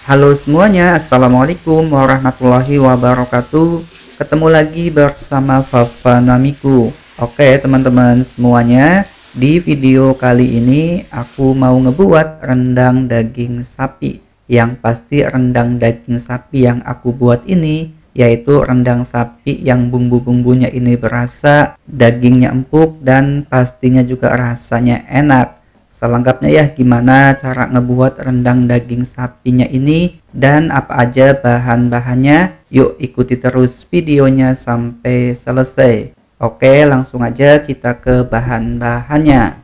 Halo semuanya, Assalamualaikum warahmatullahi wabarakatuh. Ketemu lagi bersama Fafa Namiku. Oke teman-teman semuanya, di video kali ini aku mau ngebuat rendang daging sapi. Yang pasti rendang daging sapi yang aku buat ini yaitu rendang sapi yang bumbu-bumbunya ini berasa, dagingnya empuk, dan pastinya juga rasanya enak. Selengkapnya ya gimana cara ngebuat rendang daging sapinya ini dan apa aja bahan-bahannya. Yuk ikuti terus videonya sampai selesai. Oke, langsung aja kita ke bahan-bahannya.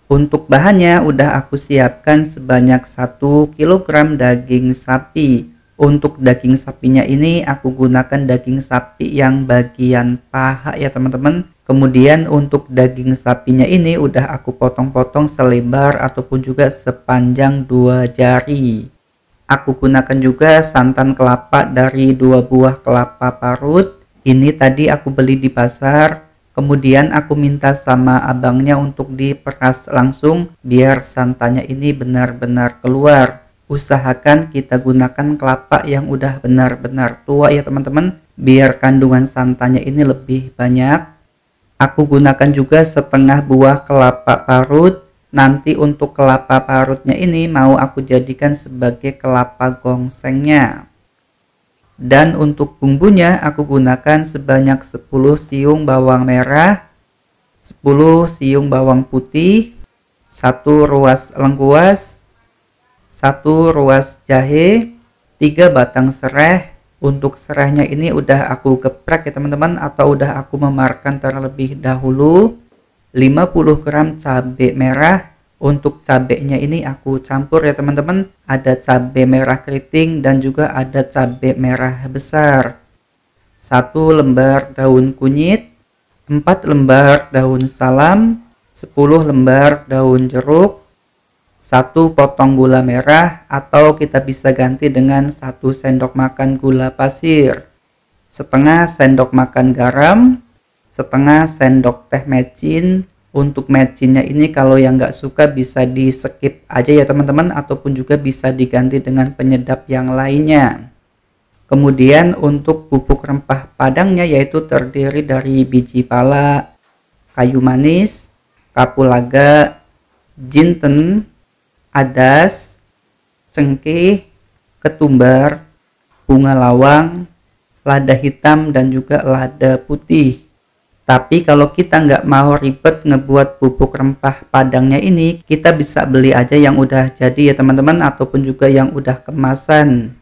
Untuk bahannya udah aku siapkan sebanyak 1 kg daging sapi. Untuk daging sapinya ini aku gunakan daging sapi yang bagian paha ya teman-teman. Kemudian untuk daging sapinya ini udah aku potong-potong selebar ataupun juga sepanjang 2 jari. Aku gunakan juga santan kelapa dari 2 buah kelapa parut. Ini tadi aku beli di pasar. Kemudian aku minta sama abangnya untuk diperas langsung biar santannya ini benar-benar keluar. Usahakan kita gunakan kelapa yang udah benar-benar tua ya teman-teman, biar kandungan santannya ini lebih banyak. Aku gunakan juga setengah buah kelapa parut. Nanti untuk kelapa parutnya ini mau aku jadikan sebagai kelapa gongsengnya. Dan untuk bumbunya aku gunakan sebanyak 10 siung bawang merah, 10 siung bawang putih, 1 ruas lengkuas, 1 ruas jahe, 3 batang serai. Untuk serainya ini udah aku geprek ya teman-teman, atau udah aku memarkan terlebih dahulu. 50 gram cabai merah. Untuk cabenya ini aku campur ya teman-teman. Ada cabai merah keriting dan juga ada cabai merah besar. 1 lembar daun kunyit, 4 lembar daun salam, 10 lembar daun jeruk, 1 potong gula merah atau kita bisa ganti dengan 1 sendok makan gula pasir, setengah sendok makan garam, setengah sendok teh mecin. Untuk mecinnya ini kalau yang nggak suka bisa di skip aja ya teman-teman, ataupun juga bisa diganti dengan penyedap yang lainnya. Kemudian untuk bubuk rempah padangnya yaitu terdiri dari biji pala, kayu manis, kapulaga, jinten, adas, cengkeh, ketumbar, bunga lawang, lada hitam, dan juga lada putih. Tapi kalau kita nggak mau ribet ngebuat bubuk rempah padangnya ini, kita bisa beli aja yang udah jadi ya teman-teman, ataupun juga yang udah kemasan.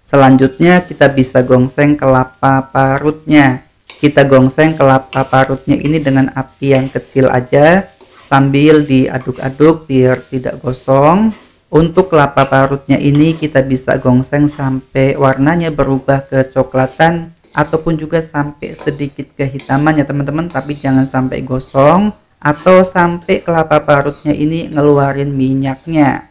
Selanjutnya kita bisa gongseng kelapa parutnya. Kita gongseng kelapa parutnya ini dengan api yang kecil aja sambil diaduk-aduk biar tidak gosong. Untuk kelapa parutnya ini kita bisa gongseng sampai warnanya berubah kecoklatan ataupun juga sampai sedikit kehitaman ya teman-teman, tapi jangan sampai gosong atau sampai kelapa parutnya ini ngeluarin minyaknya.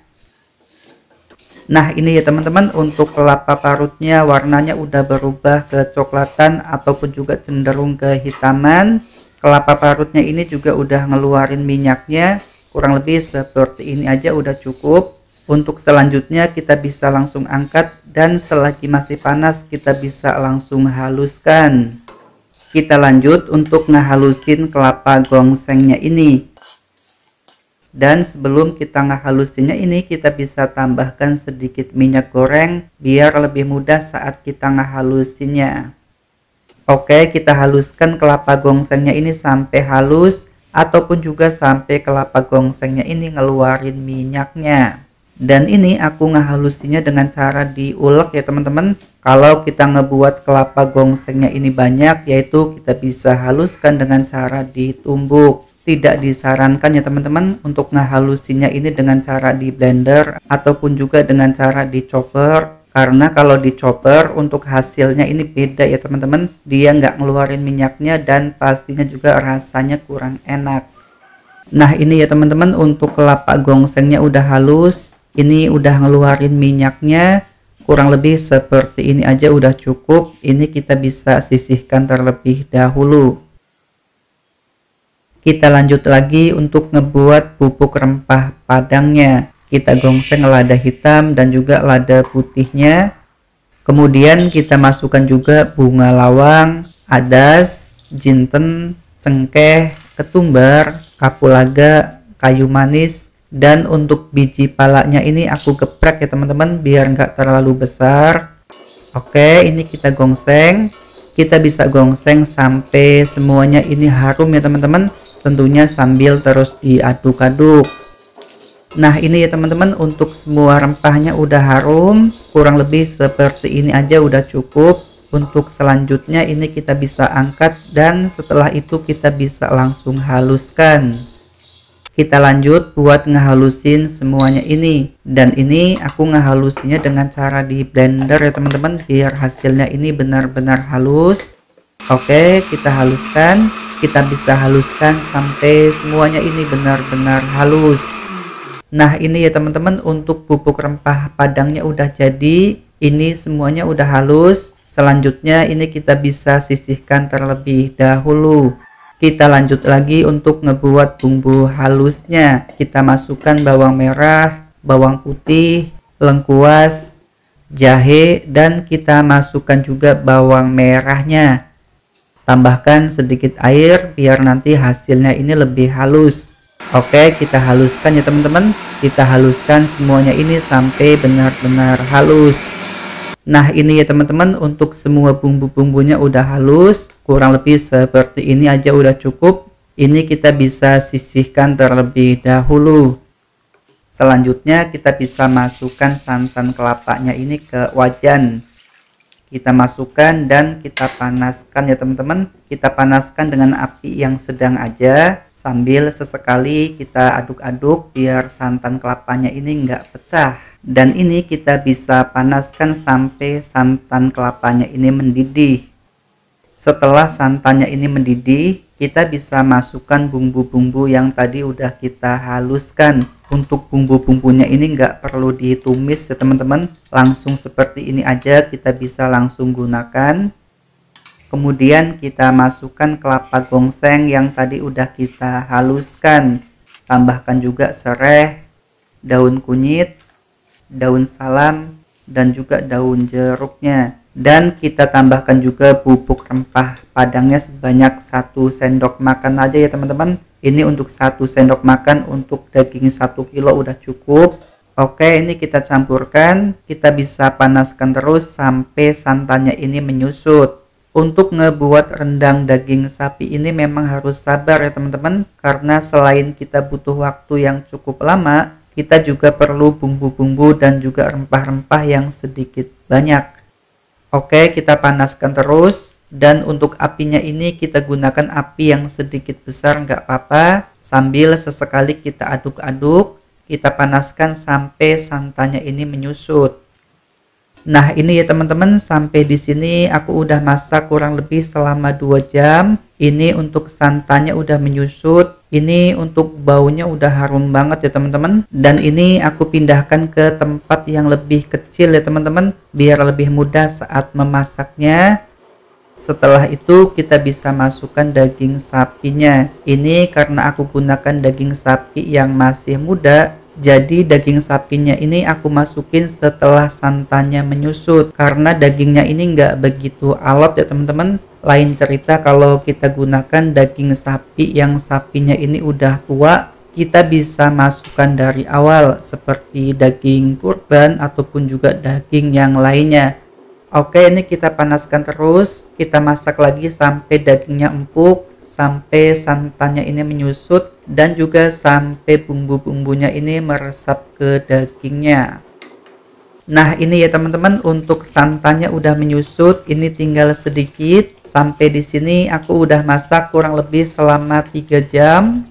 Nah ini ya teman-teman, untuk kelapa parutnya warnanya udah berubah kecoklatan ataupun juga cenderung kehitaman. Kelapa parutnya ini juga udah ngeluarin minyaknya, kurang lebih seperti ini aja udah cukup. Untuk selanjutnya kita bisa langsung angkat dan selagi masih panas kita bisa langsung haluskan. Kita lanjut untuk ngehalusin kelapa gongsengnya ini. Dan sebelum kita ngehalusinnya ini kita bisa tambahkan sedikit minyak goreng biar lebih mudah saat kita ngehalusinnya. Oke, kita haluskan kelapa gongsengnya ini sampai halus ataupun juga sampai kelapa gongsengnya ini ngeluarin minyaknya. Dan ini aku ngehalusinya dengan cara diulek ya teman-teman. Kalau kita ngebuat kelapa gongsengnya ini banyak, yaitu kita bisa haluskan dengan cara ditumbuk. Tidak disarankan ya teman-teman untuk ngehalusinya ini dengan cara di blender ataupun juga dengan cara dichopper. Karena kalau dichopper untuk hasilnya ini beda ya teman-teman. Dia nggak ngeluarin minyaknya dan pastinya juga rasanya kurang enak. Nah ini ya teman-teman, untuk kelapa gongsengnya udah halus. Ini udah ngeluarin minyaknya. Kurang lebih seperti ini aja udah cukup. Ini kita bisa sisihkan terlebih dahulu. Kita lanjut lagi untuk ngebuat bubuk rempah padangnya. Kita gongseng lada hitam dan juga lada putihnya. Kemudian kita masukkan juga bunga lawang, adas, jinten, cengkeh, ketumbar, kapulaga, kayu manis, dan untuk biji palanya ini aku geprek ya teman-teman biar nggak terlalu besar. Oke, ini kita gongseng. Kita bisa gongseng sampai semuanya ini harum ya teman-teman, tentunya sambil terus diaduk-aduk. Nah ini ya teman-teman, untuk semua rempahnya udah harum, kurang lebih seperti ini aja udah cukup. Untuk selanjutnya ini kita bisa angkat dan setelah itu kita bisa langsung haluskan. Kita lanjut buat ngehalusin semuanya ini, dan ini aku ngehalusinya dengan cara di blender ya teman-teman biar hasilnya ini benar-benar halus. Oke, kita haluskan. Kita bisa haluskan sampai semuanya ini benar-benar halus. Nah ini ya teman-teman, untuk bubuk rempah padangnya udah jadi. Ini semuanya udah halus. Selanjutnya ini kita bisa sisihkan terlebih dahulu. Kita lanjut lagi untuk ngebuat bumbu halusnya. Kita masukkan bawang merah, bawang putih, lengkuas, jahe, dan kita masukkan juga bawang merahnya. Tambahkan sedikit air biar nanti hasilnya ini lebih halus. Oke, kita haluskan ya teman-teman. Kita haluskan semuanya ini sampai benar-benar halus. Nah ini ya teman-teman, untuk semua bumbu-bumbunya udah halus. Kurang lebih seperti ini aja udah cukup. Ini kita bisa sisihkan terlebih dahulu. Selanjutnya kita bisa masukkan santan kelapanya ini ke wajan. Kita masukkan dan kita panaskan ya teman-teman. Kita panaskan dengan api yang sedang aja, sambil sesekali kita aduk-aduk biar santan kelapanya ini nggak pecah. Dan ini kita bisa panaskan sampai santan kelapanya ini mendidih. Setelah santannya ini mendidih, kita bisa masukkan bumbu-bumbu yang tadi udah kita haluskan. Untuk bumbu-bumbunya ini nggak perlu ditumis ya teman-teman, langsung seperti ini aja kita bisa langsung gunakan. Kemudian kita masukkan kelapa gongseng yang tadi udah kita haluskan. Tambahkan juga serai, daun kunyit, daun salam, dan juga daun jeruknya. Dan kita tambahkan juga bubuk rempah padangnya sebanyak 1 sendok makan aja ya teman-teman. Ini untuk 1 sendok makan, untuk daging 1 kilo udah cukup. Oke, ini kita campurkan. Kita bisa panaskan terus sampai santannya ini menyusut. Untuk ngebuat rendang daging sapi ini memang harus sabar ya teman-teman, karena selain kita butuh waktu yang cukup lama, kita juga perlu bumbu-bumbu dan juga rempah-rempah yang sedikit banyak. Oke, kita panaskan terus. Dan untuk apinya ini kita gunakan api yang sedikit besar nggak apa-apa. Sambil sesekali kita aduk-aduk, kita panaskan sampai santannya ini menyusut. Nah ini ya teman-teman, sampai di sini aku udah masak kurang lebih selama 2 jam. Ini untuk santannya udah menyusut. Ini untuk baunya udah harum banget ya teman-teman. Dan ini aku pindahkan ke tempat yang lebih kecil ya teman-teman, biar lebih mudah saat memasaknya. Setelah itu kita bisa masukkan daging sapinya. Ini karena aku gunakan daging sapi yang masih muda, jadi daging sapinya ini aku masukin setelah santannya menyusut. Karena dagingnya ini nggak begitu alot ya teman-teman. Lain cerita kalau kita gunakan daging sapi yang sapinya ini udah tua, kita bisa masukkan dari awal seperti daging kurban ataupun juga daging yang lainnya. Oke, ini kita panaskan terus. Kita masak lagi sampai dagingnya empuk, sampai santannya ini menyusut, dan juga sampai bumbu-bumbunya ini meresap ke dagingnya. Nah ini ya teman-teman, untuk santannya udah menyusut, ini tinggal sedikit. Sampai di sini aku udah masak kurang lebih selama 3 jam.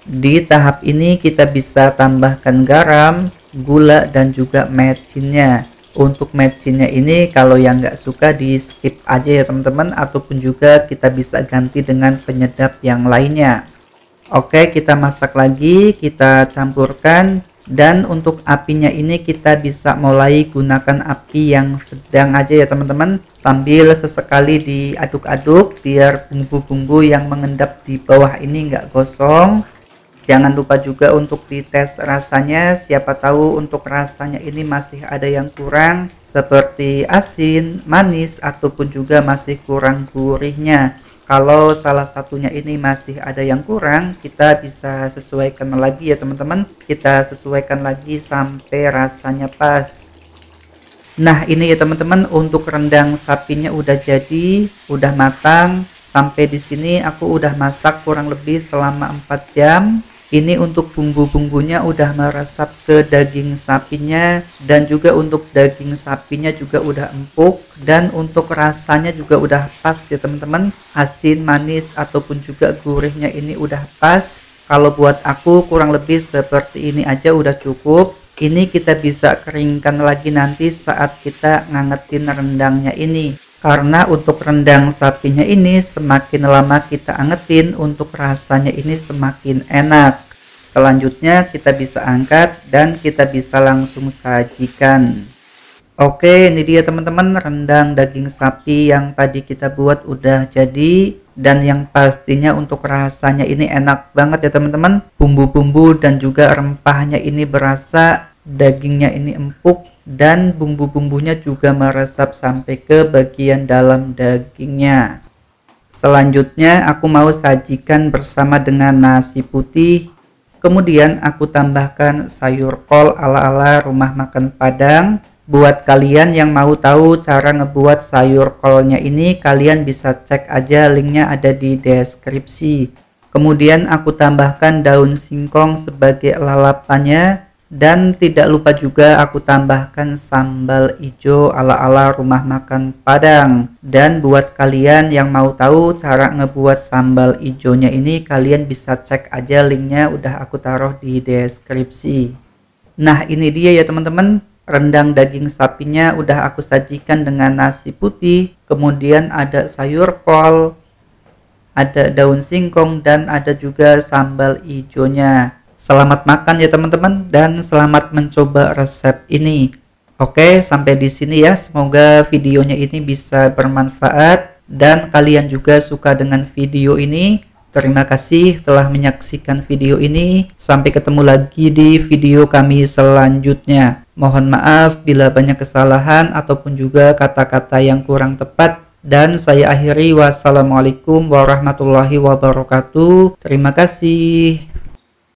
Di tahap ini kita bisa tambahkan garam, gula, dan juga mecinnya. Untuk mecinnya ini kalau yang nggak suka di skip aja ya teman-teman, ataupun juga kita bisa ganti dengan penyedap yang lainnya. Oke, kita masak lagi, kita campurkan. Dan untuk apinya ini kita bisa mulai gunakan api yang sedang aja ya teman-teman, sambil sesekali diaduk-aduk biar bumbu-bumbu yang mengendap di bawah ini nggak gosong. Jangan lupa juga untuk dites rasanya, siapa tahu untuk rasanya ini masih ada yang kurang seperti asin, manis, ataupun juga masih kurang gurihnya. Kalau salah satunya ini masih ada yang kurang, kita bisa sesuaikan lagi ya teman-teman. Kita sesuaikan lagi sampai rasanya pas. Nah ini ya teman-teman, untuk rendang sapinya udah jadi, udah matang. Sampai di sini aku udah masak kurang lebih selama 4 jam. Ini untuk bumbu-bumbunya udah meresap ke daging sapinya, dan juga untuk daging sapinya juga udah empuk, dan untuk rasanya juga udah pas ya teman-teman. Asin, manis ataupun juga gurihnya ini udah pas. Kalau buat aku kurang lebih seperti ini aja udah cukup. Ini kita bisa keringkan lagi nanti saat kita ngangetin rendangnya ini. Karena untuk rendang sapinya ini semakin lama kita angetin, untuk rasanya ini semakin enak. Selanjutnya kita bisa angkat dan kita bisa langsung sajikan. Oke, ini dia teman-teman, rendang daging sapi yang tadi kita buat udah jadi. Dan yang pastinya untuk rasanya ini enak banget ya teman-teman. Bumbu-bumbu dan juga rempahnya ini berasa, dagingnya ini empuk, dan bumbu-bumbunya juga meresap sampai ke bagian dalam dagingnya. Selanjutnya aku mau sajikan bersama dengan nasi putih. Kemudian aku tambahkan sayur kol ala-ala rumah makan Padang. Buat kalian yang mau tahu cara ngebuat sayur kolnya ini, kalian bisa cek aja, linknya ada di deskripsi. Kemudian aku tambahkan daun singkong sebagai lalapannya. Dan tidak lupa juga aku tambahkan sambal hijau ala-ala rumah makan Padang. Dan buat kalian yang mau tahu cara ngebuat sambal hijaunya ini, kalian bisa cek aja, linknya udah aku taruh di deskripsi. Nah ini dia ya teman-teman, rendang daging sapinya udah aku sajikan dengan nasi putih. Kemudian ada sayur kol, ada daun singkong, dan ada juga sambal hijaunya. Selamat makan ya teman-teman, dan selamat mencoba resep ini. Oke, sampai di sini ya. Semoga videonya ini bisa bermanfaat dan kalian juga suka dengan video ini. Terima kasih telah menyaksikan video ini. Sampai ketemu lagi di video kami selanjutnya. Mohon maaf bila banyak kesalahan ataupun juga kata-kata yang kurang tepat. Dan saya akhiri, wassalamualaikum warahmatullahi wabarakatuh. Terima kasih.